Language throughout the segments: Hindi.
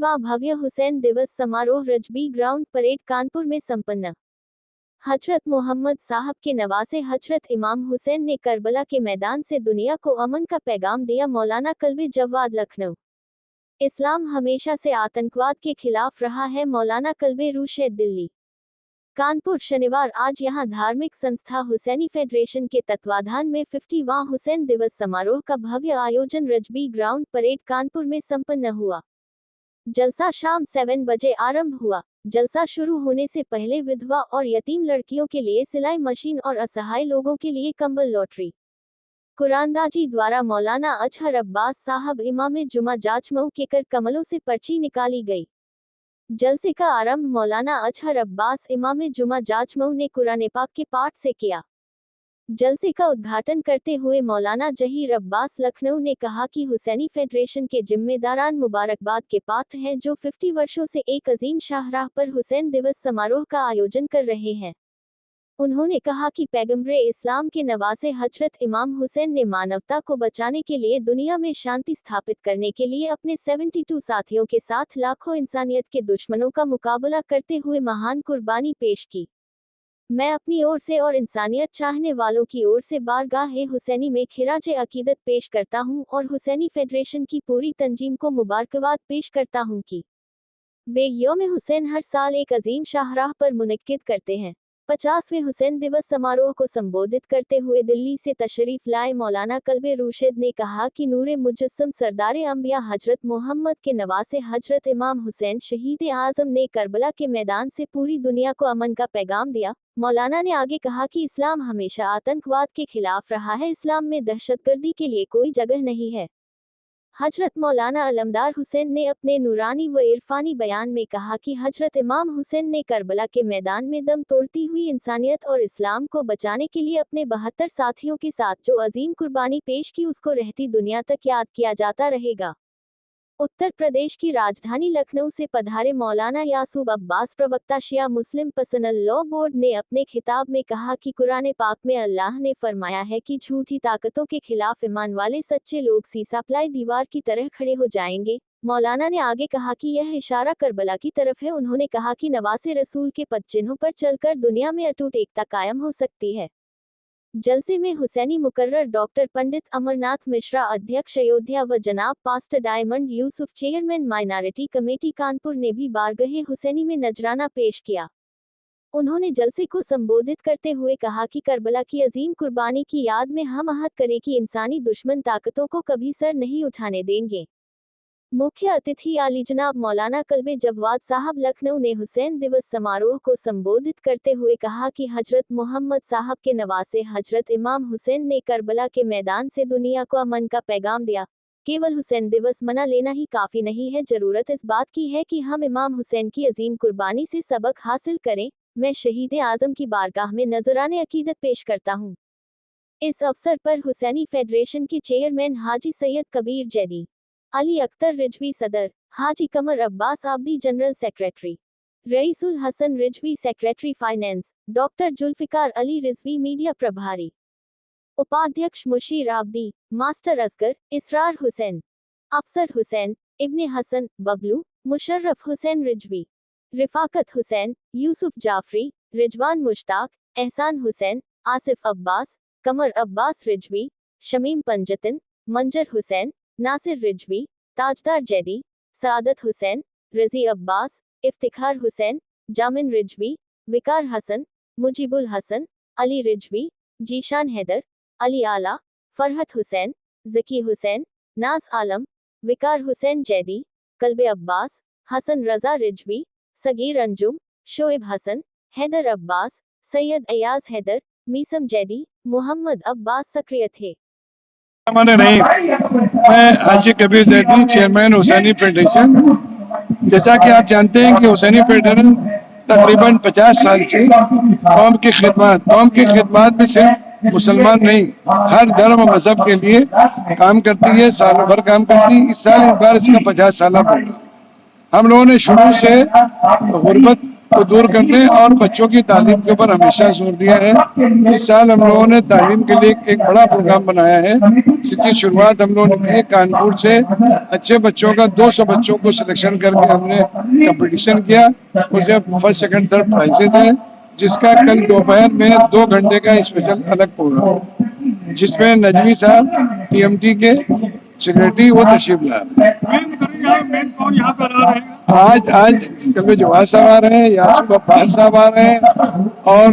50वां भव्य हुसैन दिवस समारोह रजबी ग्राउंड परेड कानपुर में संपन्न। हजरत मोहम्मद साहब के नवासे हजरत इमाम हुसैन ने करबला के मैदान से दुनिया को अमन का पैगाम दिया। मौलाना कल्बे जव्वाद लखनऊ। इस्लाम हमेशा से आतंकवाद के खिलाफ रहा है। मौलाना कल्बे रूशैद दिल्ली। कानपुर शनिवार आज यहां धार्मिक संस्था हुसैनी फेडरेशन के तत्वाधान में 50वां हुसैन दिवस समारोह का भव्य आयोजन रजबी ग्राउंड परेड कानपुर में संपन्न हुआ। जलसा शाम 7 बजे आरंभ हुआ। जलसा शुरू होने से पहले विधवा और यतीम लड़कियों के लिए सिलाई मशीन और असहाय लोगों के लिए कंबल लॉटरी कुरानदाजी द्वारा मौलाना अजहर अब्बास साहब इमाम जुमा जाचमऊ के कर कमलों से पर्ची निकाली गई। जलसे का आरंभ मौलाना अजहर अब्बास इमाम जुमा जाचमऊ ने कुरान पाक के पाठ से किया। जलसे का उद्घाटन करते हुए मौलाना जहीर अब्बास लखनऊ ने कहा कि हुसैनी फेडरेशन के जिम्मेदारान मुबारकबाद के पात्र हैं जो 50 वर्षों से एक अजीम शाहराह पर हुसैन दिवस समारोह का आयोजन कर रहे हैं। उन्होंने कहा कि पैगंबरे इस्लाम के नवासे हजरत इमाम हुसैन ने मानवता को बचाने के लिए दुनिया में शांति स्थापित करने के लिए अपने 72 साथियों के साथ लाखों इंसानियत के दुश्मनों का मुकाबला करते हुए महान कुर्बानी पेश की। मैं अपनी ओर से और इंसानियत चाहने वालों की ओर से बारगाह हुसैनी में खिराजे अकीदत पेश करता हूं और हुसैनी फेडरेशन की पूरी तंजीम को मुबारकबाद पेश करता हूं कि वे यौम हुसैन हर साल एक अजीम शाहराह पर मुनक्किद करते हैं। 50वें हुसैन दिवस समारोह को संबोधित करते हुए दिल्ली से तशरीफ लाए मौलाना कल्बे रूशैद ने कहा कि नूरे मुजस्सम सरदारे अंबिया हजरत मोहम्मद के नवासे हजरत इमाम हुसैन शहीद आजम ने करबला के मैदान से पूरी दुनिया को अमन का पैगाम दिया। मौलाना ने आगे कहा कि इस्लाम हमेशा आतंकवाद के खिलाफ रहा है। इस्लाम में दहशतगर्दी के लिए कोई जगह नहीं है। हजरत मौलाना अलमदार हुसैन ने अपने नूरानी व इरफानी बयान में कहा कि हजरत इमाम हुसैन ने करबला के मैदान में दम तोड़ती हुई इंसानियत और इस्लाम को बचाने के लिए अपने 72 साथियों के साथ जो अजीम कुर्बानी पेश की उसको रहती दुनिया तक याद किया जाता रहेगा। उत्तर प्रदेश की राजधानी लखनऊ से पधारे मौलाना यासूब अब्बास प्रवक्ता शिया मुस्लिम पर्सनल लॉ बोर्ड ने अपने खिताब में कहा कि कुरान पाक में अल्लाह ने फरमाया है कि झूठी ताकतों के खिलाफ ईमान वाले सच्चे लोग सीसाप्लाई दीवार की तरह खड़े हो जाएंगे। मौलाना ने आगे कहा कि यह इशारा करबला की तरफ है। उन्होंने कहा कि नवासे रसूल के पदचिन्हों पर चलकर दुनिया में अटूट एकता कायम हो सकती है। जलसे में हुसैनी मुकर्रर डॉक्टर पंडित अमरनाथ मिश्रा अध्यक्ष अयोध्या व जनाब pastor diamond Yusuf chairman minority committee Kanpur ने भी बारगाहे हुसैनी में नजराना पेश किया। उन्होंने जलसे को संबोधित करते हुए कहा कि करबला की अजीम कुर्बानी की याद में हम अहद करें कि इंसानी दुश्मन ताकतों को कभी सर नहीं उठाने देंगे। मुख्य अतिथि आली जनाब मौलाना कल्बे जव्वाद साहब लखनऊ ने हुसैन दिवस समारोह को संबोधित करते हुए कहा कि हजरत मोहम्मद साहब के नवासे हजरत इमाम हुसैन ने करबला के मैदान से दुनिया को अमन का पैगाम दिया। केवल हुसैन दिवस मना लेना ही काफी नहीं है, जरूरत इस बात की है कि हम इमाम हुसैन की अजीम कुर्बानी से सबक हासिल करें। मैं शहीद आजम की बारगाह में नजराने अकीदत पेश करता हूँ। इस अवसर पर हुसैनी फेडरेशन के चेयरमैन हाजी सैयद कबीर जैदी, अली अख्तर रिजवी सदर, Haji Qamar Abbas Abdi general secretary, Raisul Hasan Rizvi secretary finance, doctor Zulfiqar Ali Rizvi media प्रभारी, उपाध्यक्ष मुशीर आब्दी, मास्टर असगर, इसरार हुसैन, अफसर हुसैन, इब्ने हसन, बबलू, मुशर्रफ हुसैन रिजवी, रिफाकत हुसैन, यूसुफ जाफरी, रिजवान मुश्ताक, एहसान हुसैन, आसिफ अब्बास, कमर अब्बास रिजवी, शमीम पंजतन, मंजर हुसैन, नासिर रिजवी, ताजदार जैदी, सादत हुसैन, रजी अब्बास, इफ्तिखार हुसैन, जामिन रिजवी, विकार हसन, मुजीबुल हसन, अली रिजवी, जीशान हैदर, अली आला, फरहत हुसैन, जकी हुसैन, नाज आलम, विकार हुसैन जैदी, कल्बे अब्बास, हसन रजा रिजवी, सगीर अंजुम, शोएब हसन, हैदर अब्बास, सैयद अयाज हैदर, मीसम जैदी, मोहम्मद अब्बास सक्रिय थे। नहीं, मैं हाजी कबीर जैदी, चेयरमैन हुसैनी फेडरेशन। जैसा कि आप जानते हैं कि हुसैनी फेडरेशन तकरीबन 50 साल से कौम की खिदमत में सिर्फ मुसलमान नहीं, हर धर्म और मजहब के लिए काम करती है, साल भर काम करती है। इस बार इसका 50 साल पूरा। हम लोगों ने शुरू से गुर्बत को दूर करने और बच्चों की तालीम के ऊपर हमेशा जोर दिया है। इस साल हम लोगों ने तालीम के लिए एक बड़ा प्रोग्राम बनाया है, जिसकी शुरुआत हम लोगों ने की है कानपुर से। अच्छे बच्चों का 200 बच्चों को सिलेक्शन करके हमने कंपटीशन किया, उसे फर्स्ट सेकंड थर्ड प्राइजेस है, जिसका कल दोपहर में 2 घंटे का स्पेशल अलग प्रोग्राम है, जिसमें नजमी साहब TMT के सेक्रेटरी वो तशरीफ ला रहे हैं। आज कल जवाद साहब आ रहे हैं, यासूब अब्बास साहब आ रहे हैं और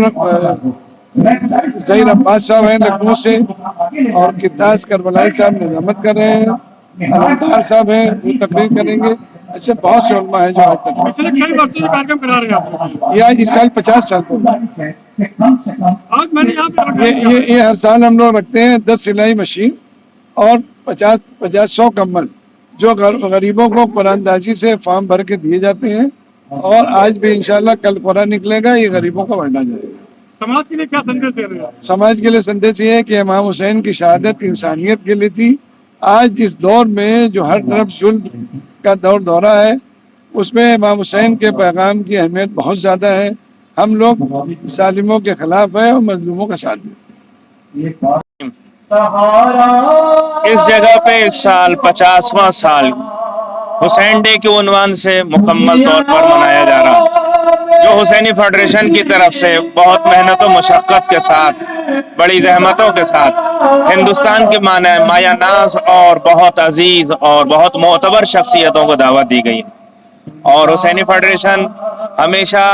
ज़हीर अब्बास साहब हैं लखनऊ से, और किद्दास करबलाई साहब निजामत कर रहे हैं, अलमदार साहब हैं वो तकरीर करेंगे। ऐसे बहुत से उलमा हैं जो आज तक पिछले कई वर्षों से कार्यक्रम करा रहे हैं आप। या इस साल 50 साल पूरा। आज मैंने यहाँ पे ये हर साल हम लोग रखते हैं 10 सिलाई मशीन और 50-100 कम्बल, जो गरीबों को कुरानदाजी से फॉर्म भर के दिए जाते हैं। और आज भी इंशाल्लाह कल कुरान निकलेगा, ये गरीबों को बांटा जाएगा। समाज के लिए क्या संदेश दे रहे हैं? समाज के लिए संदेश ये है कि इमाम हुसैन की शहादत इंसानियत के लिए थी। आज इस दौर में जो हर तरफ जुल्म का दौर दौरा है, उसमें इमाम हुसैन के पैगाम की अहमियत बहुत ज़्यादा है। हम लोग जालिमों के खिलाफ है और मजलूमों का साथ देते हैं। इस जगह पे इस साल 50वां साल हुसैन डे के उन्वान से मुकम्मल तौर पर मनाया जा रहा है, जो हुसैनी फेडरेशन की तरफ से बहुत मेहनत और मुशक्क़त के साथ, बड़ी जहमतों के साथ हिंदुस्तान के माया नाज और बहुत अजीज और बहुत मोतबर शख्सियतों को दावत दी गई है। और हुसैनी फेडरेशन हमेशा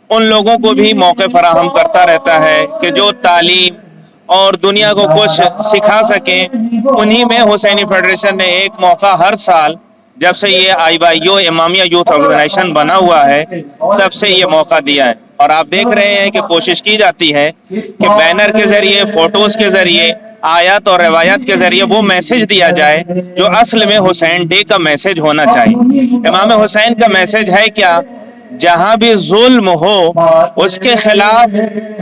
उन लोगों को भी मौके फराहम करता रहता है कि जो तालीम और दुनिया को कुछ सिखा सकें। उन्हीं में हुसैनी फेडरेशन ने एक मौका हर साल, जब से ये IYO इमामिया यूथ ऑर्गेनाइजेशन बना हुआ है, तब से ये मौका दिया है। और आप देख रहे हैं कि कोशिश की जाती है कि बैनर के जरिए, फोटोज के जरिए, आयत और रवायत के जरिए वो मैसेज दिया जाए जो असल में हुसैन डे का मैसेज होना चाहिए। इमाम हुसैन का मैसेज है क्या? जहां भी जुल्म हो उसके खिलाफ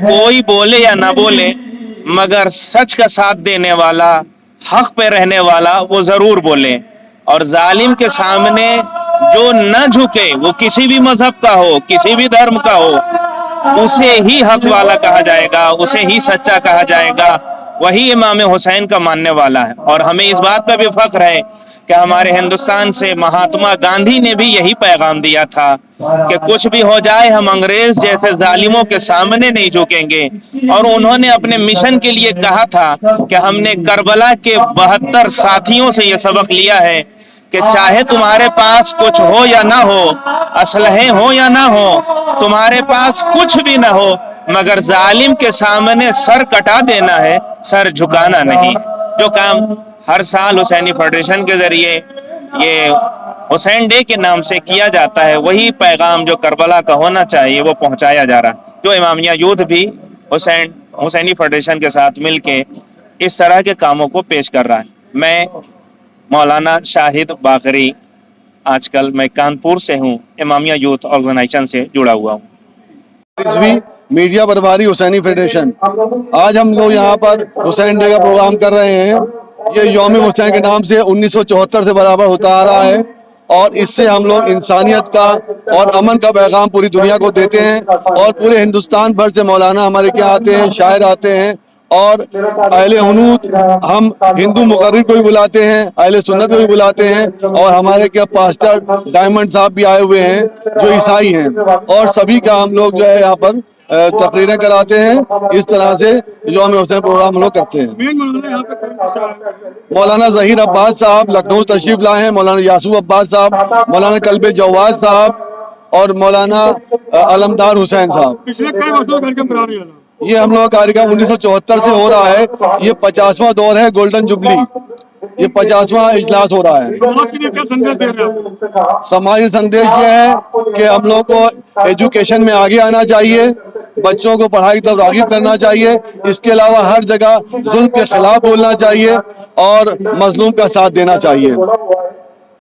कोई बोले या ना बोले, मगर सच का साथ देने वाला, हक पे रहने वाला वो जरूर बोले। और जालिम के सामने जो न झुके, वो किसी भी मजहब का हो, किसी भी धर्म का हो, उसे ही हक वाला कहा जाएगा, उसे ही सच्चा कहा जाएगा। वही इमाम हुसैन का मानने वाला है। और हमें इस बात पर भी फख्र है कि हमारे हिंदुस्तान से महात्मा गांधी ने भी यही पैगाम दिया था कि कुछ भी हो जाए, हम अंग्रेज जैसे जालिमों के सामने नहीं झुकेंगे। और उन्होंने अपने मिशन के लिए कहा था कि हमने करबला के 72 साथियों से यह सबक लिया है कि चाहे तुम्हारे पास कुछ हो या ना हो, असलहे हो या ना हो, तुम्हारे पास कुछ भी ना हो, मगर जालिम के सामने सर कटा देना है, सर झुकाना नहीं। जो काम हर साल हुसैनी फेडरेशन के जरिए ये हुसैन डे के नाम से किया जाता है, वही पैगाम जो करबला का होना चाहिए वो पहुंचाया जा रहा है। जो इमामिया यूथ भी हुसैनी फेडरेशन के साथ मिलके इस तरह के कामों को पेश कर रहा है। मैं मौलाना शाहिद बाकरी, आजकल मैं कानपुर से हूँ, इमामिया यूथ ऑर्गेनाइजेशन से जुड़ा हुआ हूँ। मीडिया प्रभारी हुसैनी फेडरेशन, आज हम लोग यहाँ पर हुसैन डे का प्रोग्राम कर रहे हैं। ये यौम हुसैन के नाम से 1974 से बराबर होता आ रहा है और इससे हम लोग इंसानियत का और अमन का पैगाम पूरी दुनिया को देते हैं। और पूरे हिंदुस्तान भर से मौलाना हमारे क्या आते हैं, शायर आते हैं और अहले हुनूत, हम हिंदू मुकर्रिर को भी बुलाते हैं, अहले सुन्नत को भी बुलाते हैं। और हमारे क्या पास्टर डायमंड साहब भी आए हुए हैं जो ईसाई हैं, और सभी का हम लोग जो है यहाँ पर तकरीरें कराते हैं। इस तरह से यौम हुसैन प्रोग्राम हम लोग करते हैं। मौलाना ज़हीर अब्बास साहब लखनऊ तशरीफ लाए हैं, मौलाना यासूब अब्बास साहब, मौलाना कल्बे जवाद साहब और मौलाना अलमदार हुसैन साहब। पिछले कई वर्षों कार्यक्रम करा रहे हैं। ये हम लोग का कार्यक्रम 1974 से हो रहा है। ये 50वां दौर है, गोल्डन जुबली। ये 50वां इजलास हो रहा है। समाज के लिए क्या संदेश दे रहे हैं? समाजी संदेश ये है कि हम लोग को एजुकेशन में आगे आना चाहिए, बच्चों को पढ़ाई की तरफ राग़िब करना चाहिए। इसके अलावा हर जगह जुल्म के खिलाफ बोलना चाहिए और मजलूम का साथ देना चाहिए।